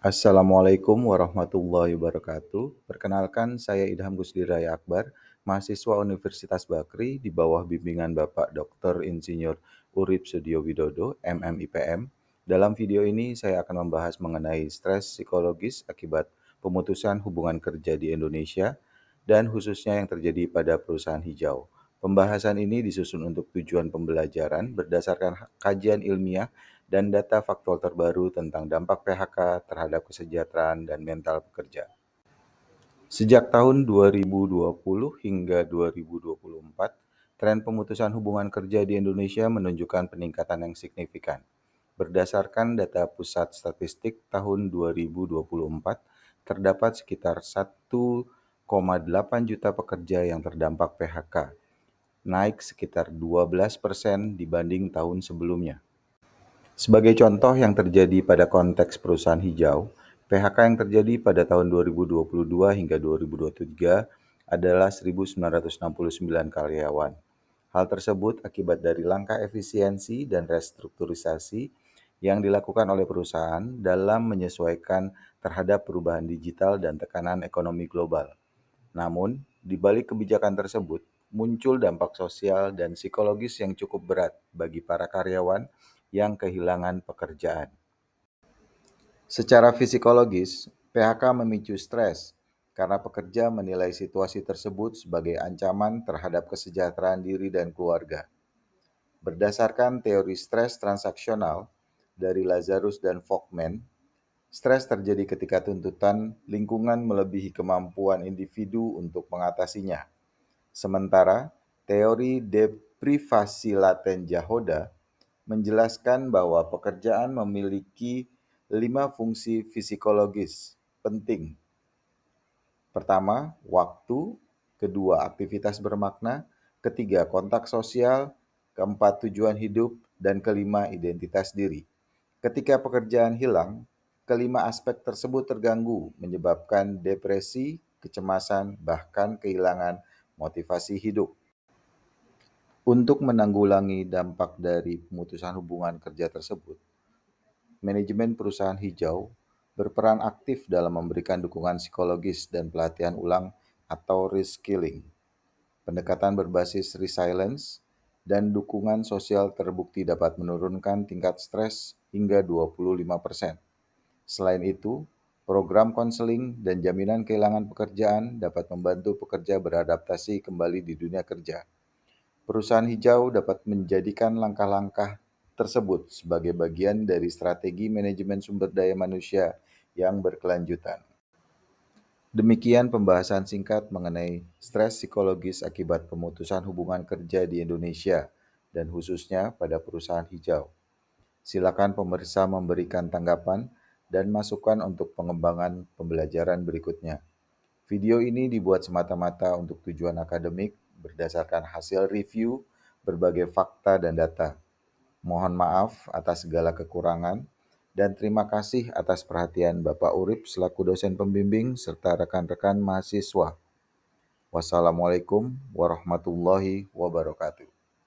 Assalamualaikum warahmatullahi wabarakatuh. Perkenalkan, saya Idham Gusdiraya Akbar, mahasiswa Universitas Bakri di bawah bimbingan Bapak Dr. Insinyur Urip Sudiowidodo, MM IPM. Dalam video ini, saya akan membahas mengenai stres psikologis akibat pemutusan hubungan kerja di Indonesia dan khususnya yang terjadi pada perusahaan hijau. Pembahasan ini disusun untuk tujuan pembelajaran berdasarkan kajian ilmiah dan data faktual terbaru tentang dampak PHK terhadap kesejahteraan dan mental pekerja. Sejak tahun 2020 hingga 2024, tren pemutusan hubungan kerja di Indonesia menunjukkan peningkatan yang signifikan. Berdasarkan data Pusat Statistik tahun 2024, terdapat sekitar 1,8 juta pekerja yang terdampak PHK, naik sekitar 12% dibanding tahun sebelumnya. Sebagai contoh yang terjadi pada konteks perusahaan hijau, PHK yang terjadi pada tahun 2022 hingga 2023 adalah 1.969 karyawan. Hal tersebut akibat dari langkah efisiensi dan restrukturisasi yang dilakukan oleh perusahaan dalam menyesuaikan terhadap perubahan digital dan tekanan ekonomi global. Namun, di balik kebijakan tersebut, muncul dampak sosial dan psikologis yang cukup berat bagi para karyawan yang kehilangan pekerjaan. Secara psikologis, PHK memicu stres karena pekerja menilai situasi tersebut sebagai ancaman terhadap kesejahteraan diri dan keluarga. Berdasarkan teori stres transaksional dari Lazarus dan Folkman, stres terjadi ketika tuntutan lingkungan melebihi kemampuan individu untuk mengatasinya. Sementara, teori deprivasi laten Jahoda menjelaskan bahwa pekerjaan memiliki 5 fungsi psikologis penting. Pertama, waktu. Kedua, aktivitas bermakna. Ketiga, kontak sosial. Keempat, tujuan hidup. Dan kelima, identitas diri. Ketika pekerjaan hilang, kelima aspek tersebut terganggu, menyebabkan depresi, kecemasan, bahkan kehilangan motivasi hidup. Untuk menanggulangi dampak dari pemutusan hubungan kerja tersebut, manajemen perusahaan hijau berperan aktif dalam memberikan dukungan psikologis dan pelatihan ulang atau reskilling. Pendekatan berbasis resilience dan dukungan sosial terbukti dapat menurunkan tingkat stres hingga 25%. Selain itu, program konseling dan jaminan kehilangan pekerjaan dapat membantu pekerja beradaptasi kembali di dunia kerja. Perusahaan hijau dapat menjadikan langkah-langkah tersebut sebagai bagian dari strategi manajemen sumber daya manusia yang berkelanjutan. Demikian pembahasan singkat mengenai stres psikologis akibat pemutusan hubungan kerja di Indonesia dan khususnya pada perusahaan hijau. Silakan pemirsa memberikan tanggapan dan masukan untuk pengembangan pembelajaran berikutnya. Video ini dibuat semata-mata untuk tujuan akademik berdasarkan hasil review berbagai fakta dan data. Mohon maaf atas segala kekurangan dan terima kasih atas perhatian Bapak Urip selaku dosen pembimbing serta rekan-rekan mahasiswa. Wassalamualaikum warahmatullahi wabarakatuh.